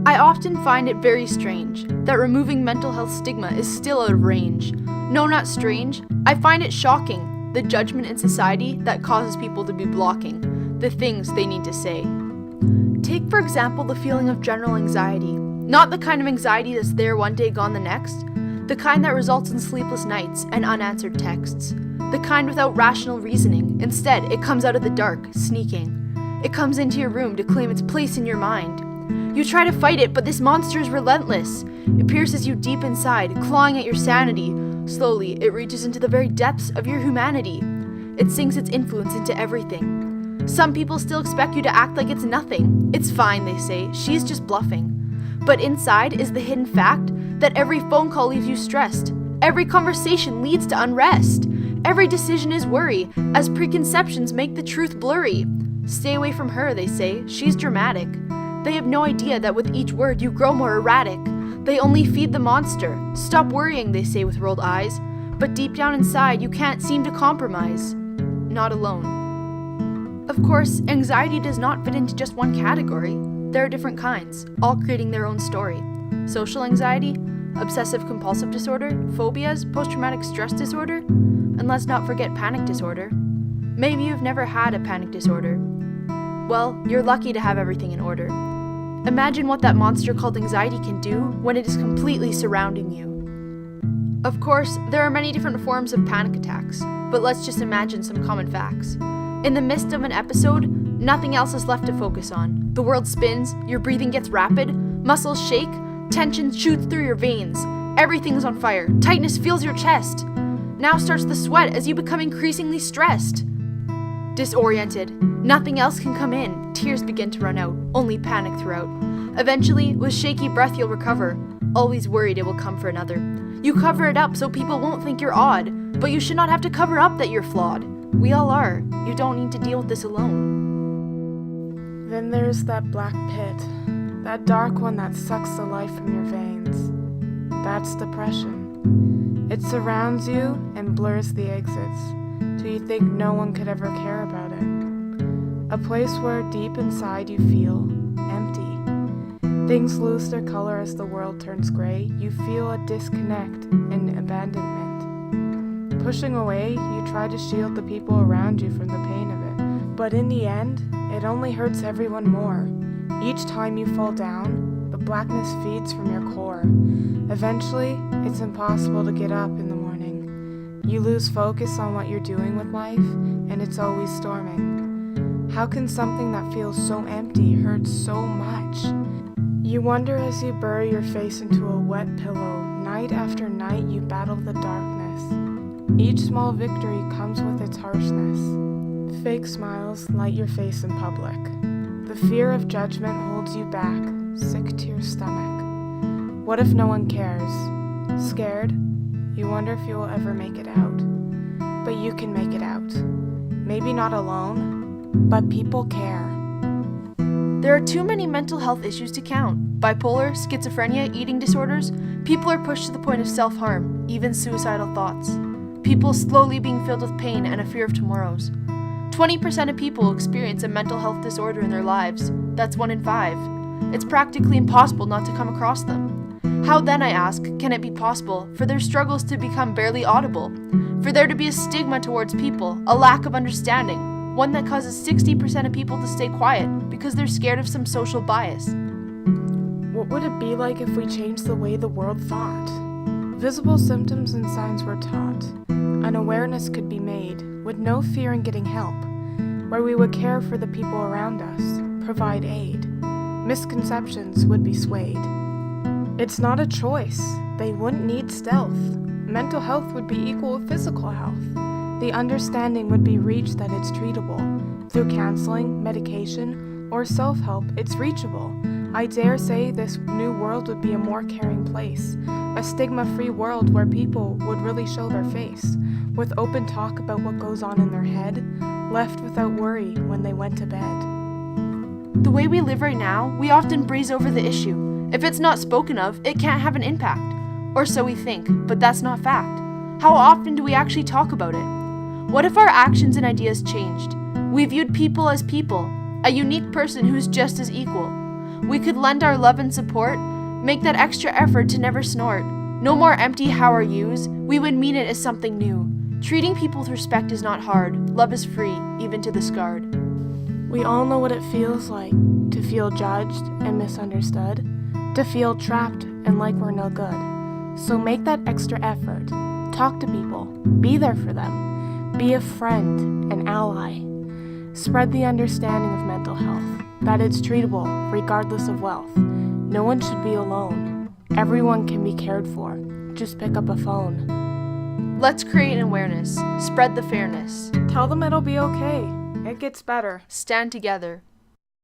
I often find it very strange that removing mental health stigma is still out of range. No, not strange. I find it shocking, the judgment in society that causes people to be blocking the things they need to say. Take, for example, the feeling of general anxiety. Not the kind of anxiety that's there one day, gone the next. The kind that results in sleepless nights and unanswered texts. The kind without rational reasoning. Instead, it comes out of the dark, sneaking. It comes into your room to claim its place in your mind. You try to fight it, but this monster is relentless. It pierces you deep inside, clawing at your sanity. Slowly, it reaches into the very depths of your humanity. It sinks its influence into everything. Some people still expect you to act like it's nothing. It's fine, they say. She's just bluffing. But inside is the hidden fact that every phone call leaves you stressed. Every conversation leads to unrest. Every decision is worry, as preconceptions make the truth blurry. Stay away from her, they say. She's dramatic. They have no idea that with each word you grow more erratic. They only feed the monster. Stop worrying, they say with rolled eyes. But deep down inside, you can't seem to compromise. Not alone. Of course, anxiety does not fit into just one category. There are different kinds, all creating their own story. Social anxiety, obsessive-compulsive disorder, phobias, post-traumatic stress disorder, and let's not forget panic disorder. Maybe you've never had a panic disorder. Well, you're lucky to have everything in order. Imagine what that monster called anxiety can do when it is completely surrounding you. Of course, there are many different forms of panic attacks, but let's just imagine some common facts. In the midst of an episode, nothing else is left to focus on. The world spins, your breathing gets rapid, muscles shake, tension shoots through your veins, everything's on fire, tightness fills your chest. Now starts the sweat as you become increasingly stressed. Disoriented, nothing else can come in, tears begin to run out, only panic throughout. Eventually, with shaky breath you'll recover, always worried it will come for another. You cover it up so people won't think you're odd, but you should not have to cover up that you're flawed. We all are. You don't need to deal with this alone. Then there's that black pit, that dark one that sucks the life from your veins. That's depression. It surrounds you and blurs the exits, till you think no one could ever care about it. A place where deep inside you feel empty. Things lose their color as the world turns gray. You feel a disconnect and abandonment. Pushing away, you try to shield the people around you from the pain of it. But in the end, it only hurts everyone more. Each time you fall down, the blackness feeds from your core. Eventually, it's impossible to get up in the morning. You lose focus on what you're doing with life, and it's always storming. How can something that feels so empty hurt so much? You wonder as you bury your face into a wet pillow. Night after night, you battle the darkness. Each small victory comes with its harshness. Fake smiles light your face in public. The fear of judgment holds you back, sick to your stomach. What if no one cares? Scared? You wonder if you will ever make it out. But you can make it out. Maybe not alone, but people care. There are too many mental health issues to count. Bipolar, schizophrenia, eating disorders. People are pushed to the point of self-harm, even suicidal thoughts. People slowly being filled with pain and a fear of tomorrows. 20% of people experience a mental health disorder in their lives. That's 1 in 5. It's practically impossible not to come across them. How then, I ask, can it be possible for their struggles to become barely audible? For there to be a stigma towards people, a lack of understanding, one that causes 60% of people to stay quiet because they're scared of some social bias. What would it be like if we changed the way the world thought? Visible symptoms and signs were taught. An awareness could be made, with no fear in getting help, where we would care for the people around us, provide aid. Misconceptions would be swayed. It's not a choice. They wouldn't need stealth. Mental health would be equal with physical health. The understanding would be reached that it's treatable. Through counseling, medication, or self-help, it's reachable. I dare say this new world would be a more caring place, a stigma-free world where people would really show their face, with open talk about what goes on in their head, left without worry when they went to bed. The way we live right now, we often breeze over the issue. If it's not spoken of, it can't have an impact. Or so we think, but that's not fact. How often do we actually talk about it? What if our actions and ideas changed? We viewed people as people, a unique person who's just as equal. We could lend our love and support, make that extra effort to never snort. No more empty how are yous, we would mean it as something new. Treating people with respect is not hard, love is free, even to the scarred. We all know what it feels like to feel judged and misunderstood, to feel trapped and like we're no good. So make that extra effort. Talk to people. Be there for them. Be a friend, an ally. Spread the understanding of mental health, that it's treatable regardless of wealth. No one should be alone. Everyone can be cared for. Just pick up a phone. Let's create an awareness. Spread the fairness. Tell them it'll be okay. It gets better. Stand together.